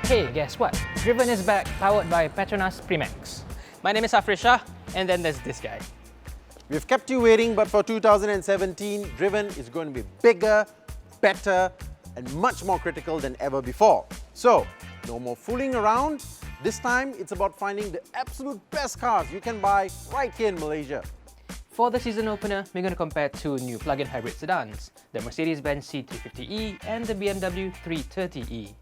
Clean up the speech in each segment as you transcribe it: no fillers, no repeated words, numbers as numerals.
Hey, guess what? Driven is back, powered by Petronas Primax. My name is Afrisha, and then there's this guy. We've kept you waiting, but for 2017, Driven is going to be bigger, better, and much more critical than ever before. So, no more fooling around. This time, it's about finding the absolute best cars you can buy right here in Malaysia. For the season opener, we're going to compare two new plug-in hybrid sedans, the Mercedes-Benz C350e and the BMW 330e.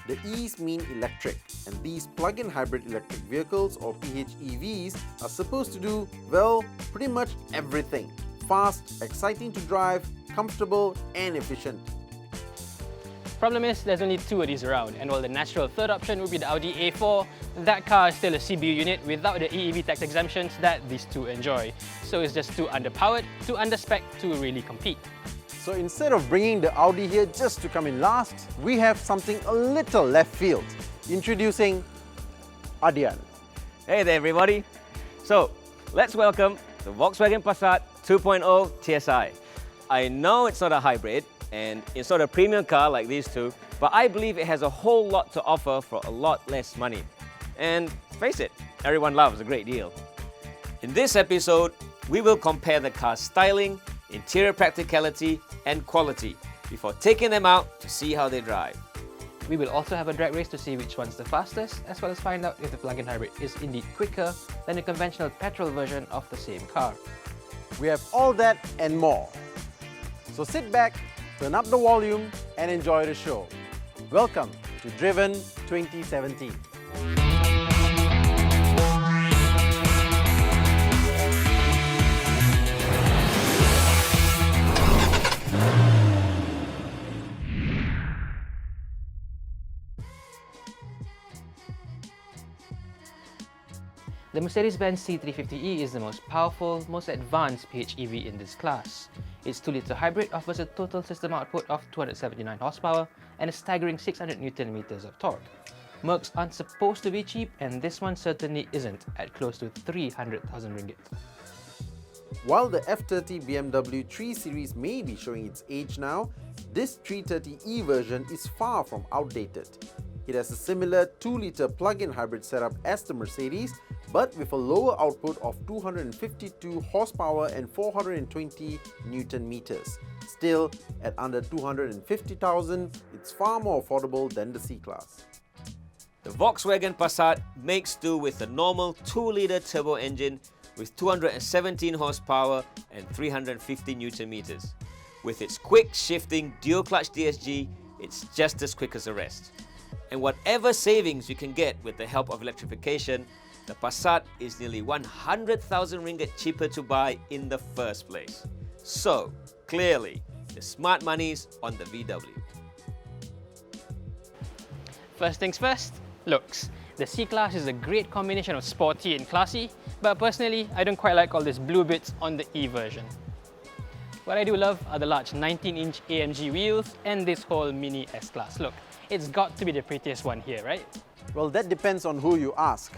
The E's mean electric, and these plug-in hybrid electric vehicles, or PHEVs, are supposed to do, well, pretty much everything. Fast, exciting to drive, comfortable and efficient. Problem is, there's only two of these around, and while the natural third option would be the Audi A4, that car is still a CBU unit without the EEV tax exemptions that these two enjoy. So it's just too underpowered, too underspec to really compete. So instead of bringing the Audi here just to come in last, we have something a little left field. Introducing Adrian. Hey there everybody. So let's welcome the Volkswagen Passat 2.0 TSI. I know it's not a hybrid and it's not a premium car like these two, but I believe it has a whole lot to offer for a lot less money. And face it, everyone loves a great deal. In this episode, we will compare the car's styling, interior practicality and quality before taking them out to see how they drive. We will also have a drag race to see which one's the fastest, as well as find out if the plug-in hybrid is indeed quicker than the conventional petrol version of the same car. We have all that and more. So sit back, turn up the volume and enjoy the show. Welcome to Driven 2017. The Mercedes-Benz C350e is the most powerful, most advanced PHEV in this class. Its 2-litre hybrid offers a total system output of 279 horsepower and a staggering 600 Nm of torque. Mercs aren't supposed to be cheap, and this one certainly isn't, at close to 300,000 ringgit. While the F30 BMW 3 Series may be showing its age now, this 330e version is far from outdated. It has a similar 2-litre plug-in hybrid setup as the Mercedes, but with a lower output of 252 horsepower and 420 Newton meters. Still, at under 250,000, it's far more affordable than the C-Class. The Volkswagen Passat makes do with a normal 2-litre turbo engine with 217 horsepower and 350 Newton meters. With its quick shifting dual-clutch DSG, it's just as quick as the rest. And whatever savings you can get with the help of electrification, the Passat is nearly 100,000 ringgit cheaper to buy in the first place. So, clearly, the smart money's on the VW. First things first, looks. The C-Class is a great combination of sporty and classy, but personally, I don't quite like all these blue bits on the E version. What I do love are the large 19-inch AMG wheels and this whole mini S-Class look. It's got to be the prettiest one here, right? Well, that depends on who you ask.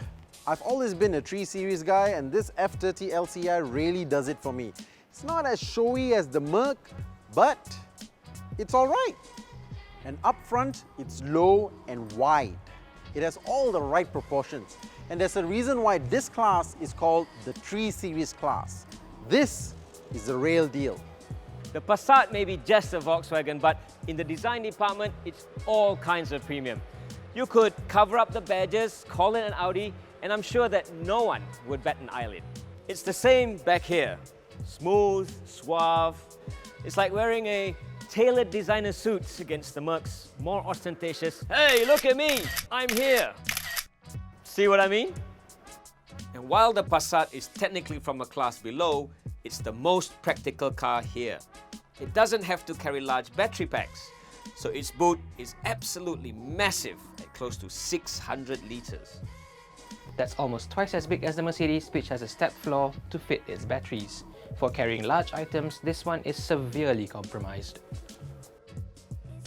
I've always been a 3 Series guy, and this F30 LCI really does it for me. It's not as showy as the Merc, but it's alright. And up front, it's low and wide. It has all the right proportions, and there's a reason why this class is called the 3 Series class. This is the real deal. The Passat may be just a Volkswagen, but in the design department, it's all kinds of premium. You could cover up the badges, call it an Audi, and I'm sure that no one would bat an eyelid. It's the same back here. Smooth, suave. It's like wearing a tailored designer suit against the Merc's more ostentatious, "Hey, look at me, I'm here." See what I mean? And while the Passat is technically from a class below, it's the most practical car here. It doesn't have to carry large battery packs, so its boot is absolutely massive at close to 600 litres. That's almost twice as big as the Mercedes, which has a step floor to fit its batteries. For carrying large items, this one is severely compromised.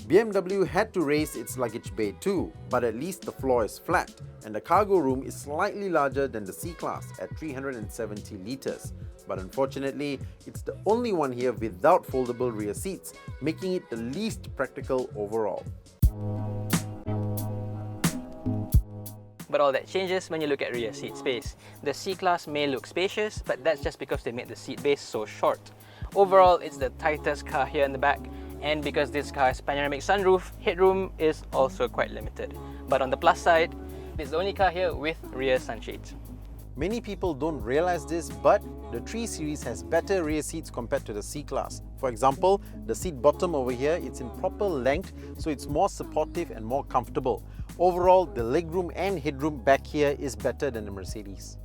BMW had to raise its luggage bay too, but at least the floor is flat, and the cargo room is slightly larger than the C-Class at 370 litres. But unfortunately, it's the only one here without foldable rear seats, making it the least practical overall. But all that changes when you look at rear seat space. The C-Class may look spacious, but that's just because they made the seat base so short. Overall, it's the tightest car here in the back, and because this car has panoramic sunroof, headroom is also quite limited. But on the plus side, it's the only car here with rear sunshades. Many people don't realize this, but the 3 Series has better rear seats compared to the C-Class. For example, the seat bottom over here, it's in proper length, so it's more supportive and more comfortable. Overall, the legroom and headroom back here is better than the Mercedes.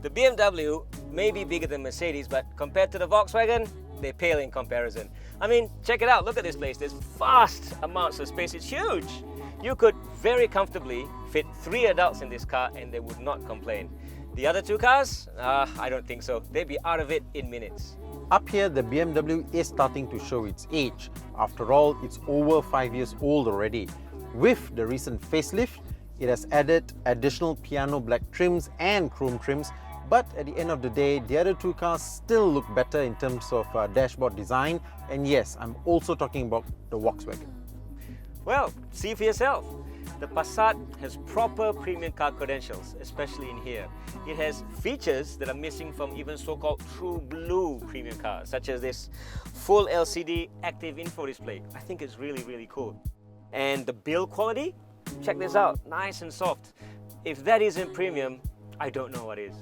The BMW may be bigger than Mercedes, but compared to the Volkswagen, they pale in comparison. I mean, check it out, look at this place. There's vast amounts of space, it's huge. You could very comfortably fit 3 adults in this car and they would not complain. The other 2 cars? I don't think so. They'd be out of it in minutes. Up here, the BMW is starting to show its age. After all, it's over 5 years old already. With the recent facelift, it has added additional piano black trims and chrome trims, but at the end of the day, the other 2 cars still look better in terms of dashboard design. And yes, I'm also talking about the Volkswagen. Well, see for yourself. The Passat has proper premium car credentials, especially in here. It has features that are missing from even so-called true blue premium cars, such as this full LCD active info display. I think it's really, really cool. And the build quality? Check this out, nice and soft. If that isn't premium, I don't know what is.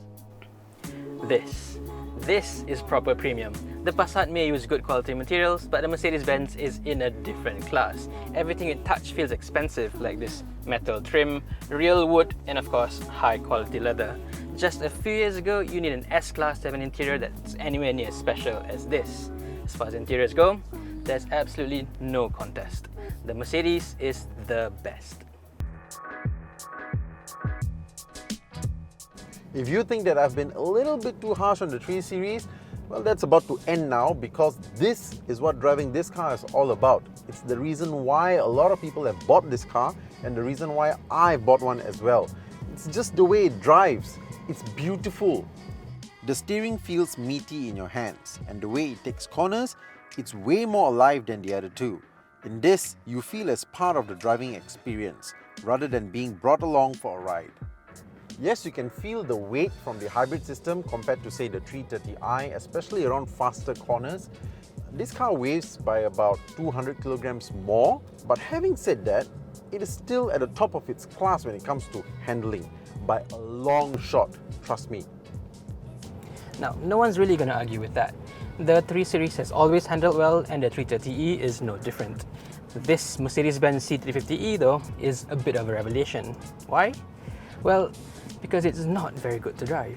This is proper premium. The Passat may use good quality materials, but the Mercedes-Benz is in a different class. Everything you touch feels expensive, like this metal trim, real wood, and of course, high quality leather. Just a few years ago, you need an S-Class to have an interior that's anywhere near as special as this. As far as interiors go, there's absolutely no contest. The Mercedes is the best. If you think that I've been a little bit too harsh on the 3 Series, well, that's about to end now, because this is what driving this car is all about. It's the reason why a lot of people have bought this car and the reason why I bought one as well. It's just the way it drives. It's beautiful. The steering feels meaty in your hands, and the way it takes corners, it's way more alive than the other 2. In this, you feel as part of the driving experience, rather than being brought along for a ride. Yes, you can feel the weight from the hybrid system compared to, say, the 330i, especially around faster corners. This car weighs by about 200 kilograms more, but having said that, it is still at the top of its class when it comes to handling, by a long shot, trust me. Now, no one's really going to argue with that. The 3 Series has always handled well, and the 330e is no different. This Mercedes-Benz C350e, though, is a bit of a revelation. Why? Well, because it's not very good to drive.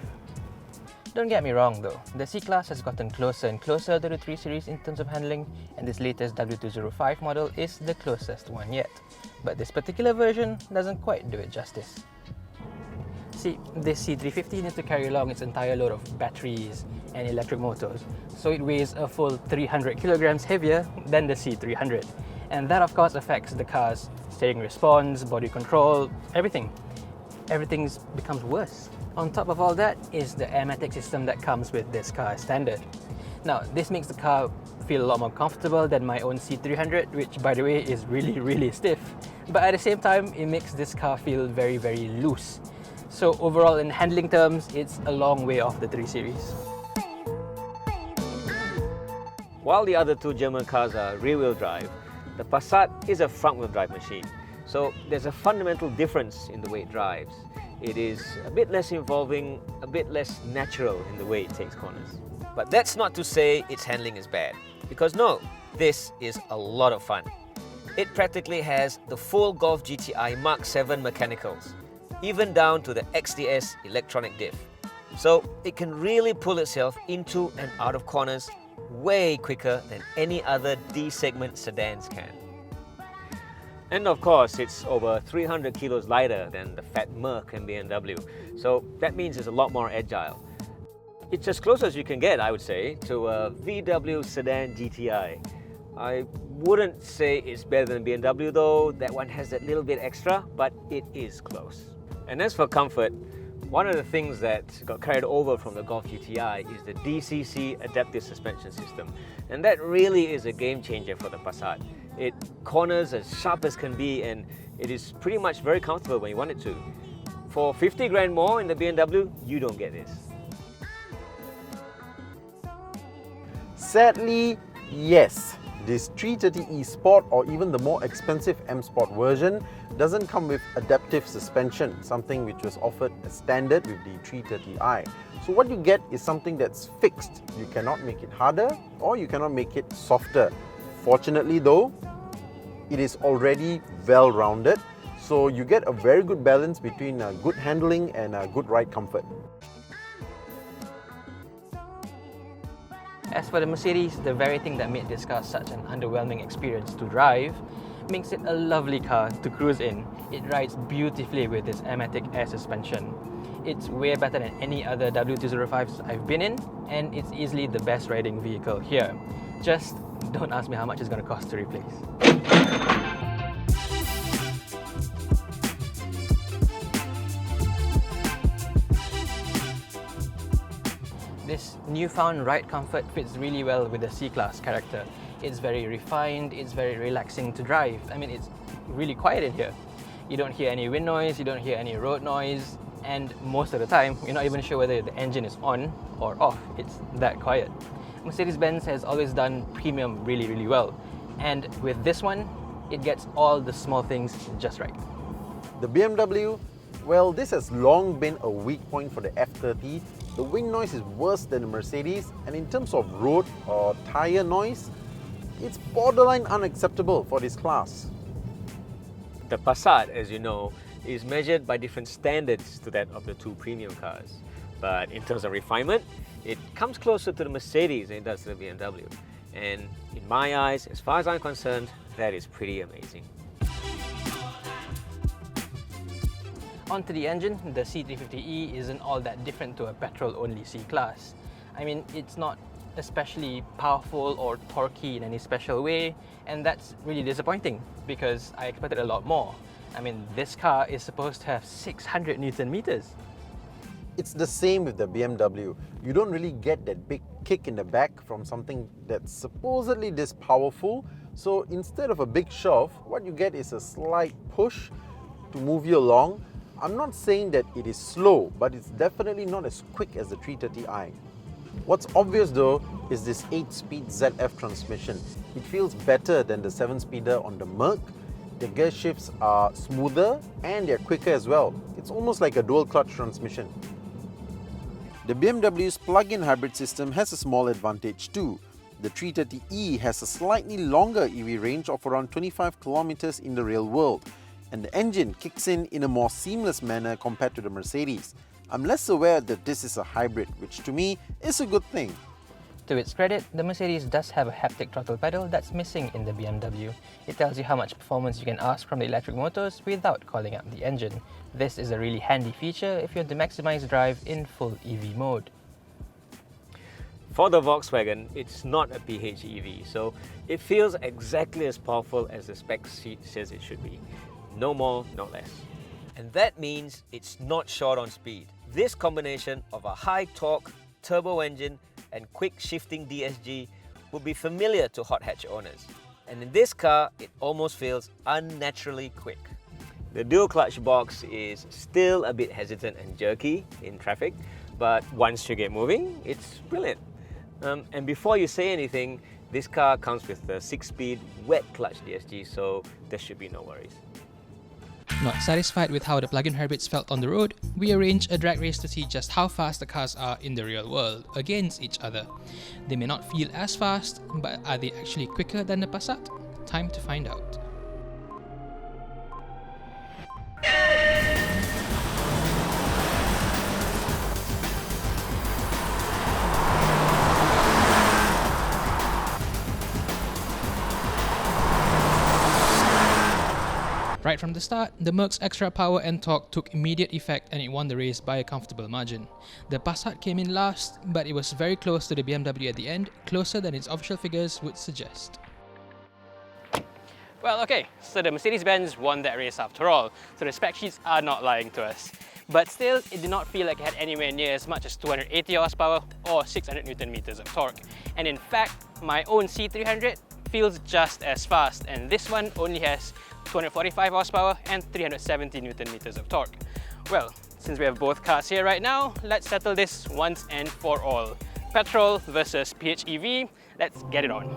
Don't get me wrong though, the C-Class has gotten closer and closer to the 3 Series in terms of handling, and this latest W205 model is the closest one yet. But this particular version doesn't quite do it justice. See, this C350 needs to carry along its entire load of batteries and electric motors, so it weighs a full 300 kilograms heavier than the C300. And that of course affects the car's steering response, body control, everything. Everything becomes worse. On top of all that is the airmatic system that comes with this car as standard. Now, this makes the car feel a lot more comfortable than my own C300, which by the way is really stiff. But at the same time, it makes this car feel very loose. So overall, in handling terms, it's a long way off the 3 Series. While the other 2 German cars are rear-wheel drive, the Passat is a front-wheel drive machine. So there's a fundamental difference in the way it drives. It is a bit less involving, a bit less natural in the way it takes corners. But that's not to say its handling is bad, because no, this is a lot of fun. It practically has the full Golf GTI Mark 7 mechanicals, even down to the XDS electronic diff. So it can really pull itself into and out of corners way quicker than any other D-segment sedans can. And of course, it's over 300 kilos lighter than the fat Merc and BMW, so that means it's a lot more agile. It's as close as you can get, I would say, to a VW sedan GTI. I wouldn't say it's better than BMW though, that one has that little bit extra, but it is close. And as for comfort, one of the things that got carried over from the Golf GTI is the DCC adaptive suspension system, and that really is a game changer for the Passat. It corners as sharp as can be, and it is pretty much very comfortable when you want it to. For 50 grand more in the BMW, you don't get this. Sadly, yes. This 330e Sport or even the more expensive M Sport version doesn't come with adaptive suspension, something which was offered as standard with the 330i. So what you get is something that's fixed. You cannot make it harder or you cannot make it softer. Fortunately though, it is already well-rounded, so you get a very good balance between good handling and good ride comfort. As for the Mercedes, the very thing that made this car such an underwhelming experience to drive makes it a lovely car to cruise in. It rides beautifully with its Amatic air suspension. It's way better than any other W205s I've been in, and it's easily the best riding vehicle here. Just don't ask me how much it's going to cost to replace. This newfound ride comfort fits really well with the C-Class character. It's very refined, it's very relaxing to drive. I mean, it's really quiet in here. You don't hear any wind noise, you don't hear any road noise, and most of the time, you're not even sure whether the engine is on or off. It's that quiet. Mercedes-Benz has always done premium really well. And with this one, it gets all the small things just right. The BMW, well, this has long been a weak point for the F30. The wind noise is worse than the Mercedes, and in terms of road or tyre noise, it's borderline unacceptable for this class. The Passat, as you know, is measured by different standards to that of the two premium cars. But in terms of refinement, it comes closer to the Mercedes than it does to the BMW. And in my eyes, as far as I'm concerned, that is pretty amazing. Onto the engine, the C350e isn't all that different to a petrol-only C-Class. I mean, it's not especially powerful or torquey in any special way, and that's really disappointing because I expected a lot more. I mean, this car is supposed to have 600 Newton meters. It's the same with the BMW. You don't really get that big kick in the back from something that's supposedly this powerful. So instead of a big shove, what you get is a slight push to move you along. I'm not saying that it is slow, but it's definitely not as quick as the 330i. What's obvious though is this 8-speed ZF transmission. It feels better than the 7-speeder on the Merc. The gear shifts are smoother and they're quicker as well. It's almost like a dual clutch transmission. The BMW's plug-in hybrid system has a small advantage too. The 330e has a slightly longer EV range of around 25 kilometers in the real world, and the engine kicks in a more seamless manner compared to the Mercedes. I'm less aware that this is a hybrid, which to me is a good thing. To its credit, the Mercedes does have a haptic throttle pedal that's missing in the BMW. It tells you how much performance you can ask from the electric motors without calling up the engine. This is a really handy feature if you want to maximize drive in full EV mode. For the Volkswagen, it's not a PHEV, so it feels exactly as powerful as the spec sheet says it should be. No more, no less. And that means it's not short on speed. This combination of a high torque, turbo engine and quick shifting DSG would be familiar to hot hatch owners. And in this car, it almost feels unnaturally quick. The dual clutch box is still a bit hesitant and jerky in traffic, but once you get moving, it's brilliant. And before you say anything, this car comes with the 6-speed wet clutch DSG, so there should be no worries. Not satisfied with how the plug-in hybrids felt on the road, we arranged a drag race to see just how fast the cars are in the real world against each other. They may not feel as fast, but are they actually quicker than the Passat? Time to find out. Right from the start, the Merc's extra power and torque took immediate effect and it won the race by a comfortable margin. The Passat came in last, but it was very close to the BMW at the end, closer than its official figures would suggest. Well, okay, so the Mercedes-Benz won that race after all, so the spec sheets are not lying to us. But still, it did not feel like it had anywhere near as much as 280 horsepower or 600 Newton meters of torque. And in fact, my own C300 feels just as fast, and this one only has 245 horsepower and 370 Newton meters of torque. Well, since we have both cars here right now, let's settle this once and for all. Petrol versus PHEV, let's get it on.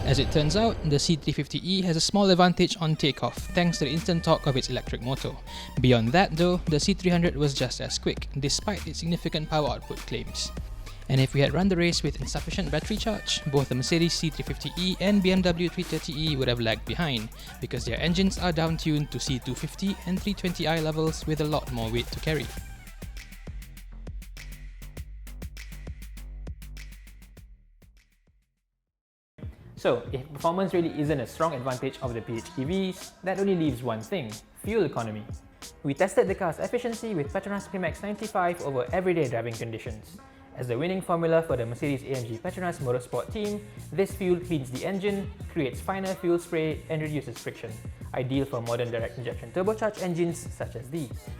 As it turns out, the C350e has a small advantage on takeoff thanks to the instant torque of its electric motor. Beyond that though, the C300 was just as quick, despite its significant power output claims. And if we had run the race with insufficient battery charge, both the Mercedes C350e and BMW 330e would have lagged behind, because their engines are down-tuned to C250 and 320i levels with a lot more weight to carry. So, if performance really isn't a strong advantage of the PHEVs, that only leaves one thing: fuel economy. We tested the car's efficiency with Petronas Primax 95 over everyday driving conditions. As the winning formula for the Mercedes-AMG Petronas Motorsport team, this fuel cleans the engine, creates finer fuel spray and reduces friction, ideal for modern direct injection turbocharged engines such as these.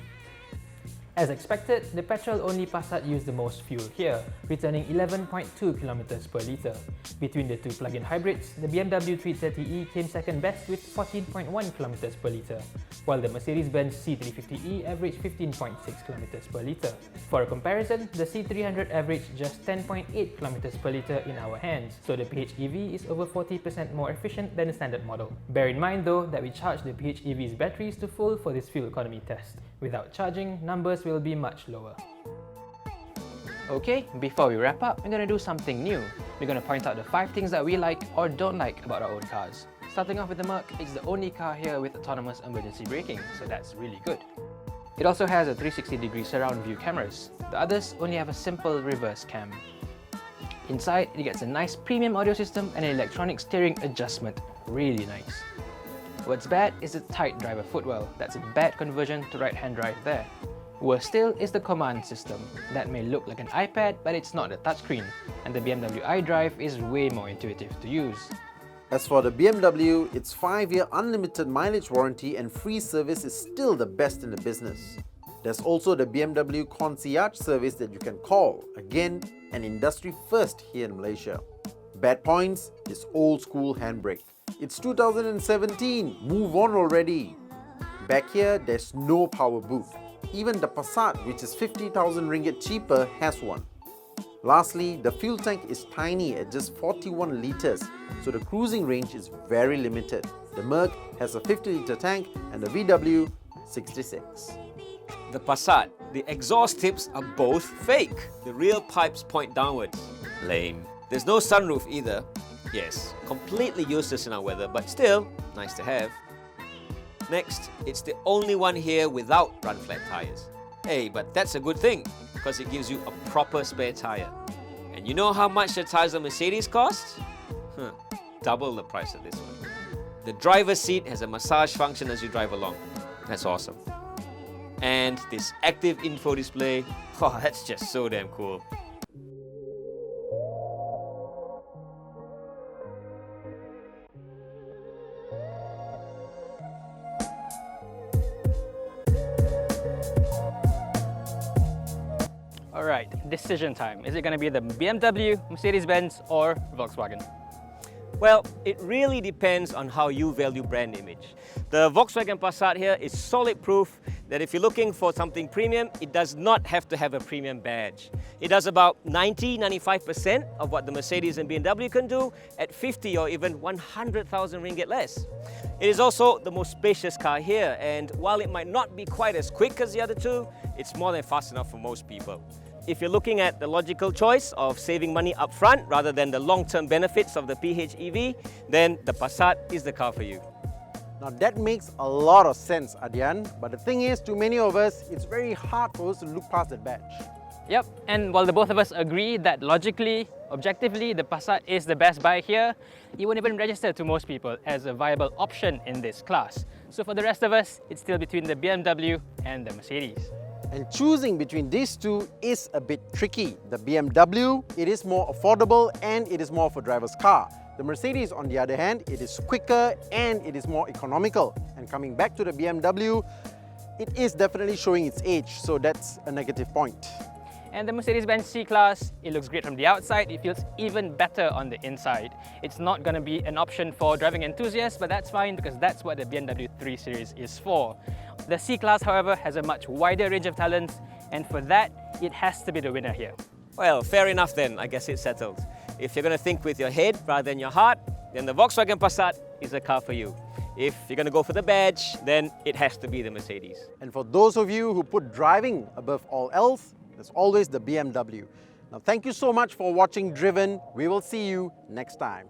As expected, the petrol-only Passat used the most fuel here, returning 11.2 km per litre. Between the two plug-in hybrids, the BMW 330e came second best with 14.1 km per litre, while the Mercedes-Benz C350e averaged 15.6 km per litre. For a comparison, the C300 averaged just 10.8 km per litre in our hands, so the PHEV is over 40% more efficient than the standard model. Bear in mind though that we charged the PHEV's batteries to full for this fuel economy test. Without charging, numbers will be much lower. Okay, before we wrap up, we're going to do something new. We're going to point out the 5 things that we like or don't like about our own cars. Starting off with the Merc, it's the only car here with autonomous emergency braking, so that's really good. It also has a 360-degree surround view cameras. The others only have a simple reverse cam. Inside, it gets a nice premium audio system and an electronic steering adjustment. Really nice. What's bad is the tight driver footwell. That's a bad conversion to right-hand drive there. Worse still is the command system. That may look like an iPad, but it's not a touchscreen, and the BMW iDrive is way more intuitive to use. As for the BMW, its 5-year unlimited mileage warranty and free service is still the best in the business. There's also the BMW concierge service that you can call, again, an industry first here in Malaysia. Bad points is old school handbrake. It's 2017, move on already. Back here, there's no power boot. Even the Passat, which is 50,000 ringgit cheaper, has one. Lastly, the fuel tank is tiny at just 41 litres, so the cruising range is very limited. The Merc has a 50-litre tank and the VW 66. The Passat, the exhaust tips are both fake. The real pipes point downwards. Lame. There's no sunroof either. Yes, completely useless in our weather, but still, nice to have. Next, it's the only one here without run-flat tyres. Hey, but that's a good thing, because it gives you a proper spare tyre. And you know how much the tyres of Mercedes cost? Double the price of this one. The driver's seat has a massage function as you drive along. That's awesome. And this active info display, oh, that's just so damn cool. Alright, decision time. Is it going to be the BMW, Mercedes-Benz or Volkswagen? Well, it really depends on how you value brand image. The Volkswagen Passat here is solid proof that if you're looking for something premium, it does not have to have a premium badge. It does about 90–95% of what the Mercedes and BMW can do at 50 or even 100,000 ringgit less. It is also the most spacious car here, and while it might not be quite as quick as the other two, it's more than fast enough for most people. If you're looking at the logical choice of saving money up front rather than the long-term benefits of the PHEV, then the Passat is the car for you. Now that makes a lot of sense, Adyan, but the thing is, to many of us, it's very hard for us to look past that badge. Yep, and while the both of us agree that logically, objectively, the Passat is the best buy here, it won't even register to most people as a viable option in this class. So for the rest of us, it's still between the BMW and the Mercedes. And choosing between these two is a bit tricky. The BMW, it is more affordable and it is more of a driver's car. The Mercedes, on the other hand, it is quicker and it is more economical. And coming back to the BMW, it is definitely showing its age, so that's a negative point. And the Mercedes-Benz C-Class, it looks great from the outside, it feels even better on the inside. It's not going to be an option for driving enthusiasts, but that's fine because that's what the BMW 3 Series is for. The C-Class, however, has a much wider range of talents, and for that, it has to be the winner here. Well, fair enough then, I guess it's settled. If you're going to think with your head rather than your heart, then the Volkswagen Passat is a car for you. If you're going to go for the badge, then it has to be the Mercedes. And for those of you who put driving above all else, there's always the BMW. Now, thank you so much for watching Driven. We will see you next time.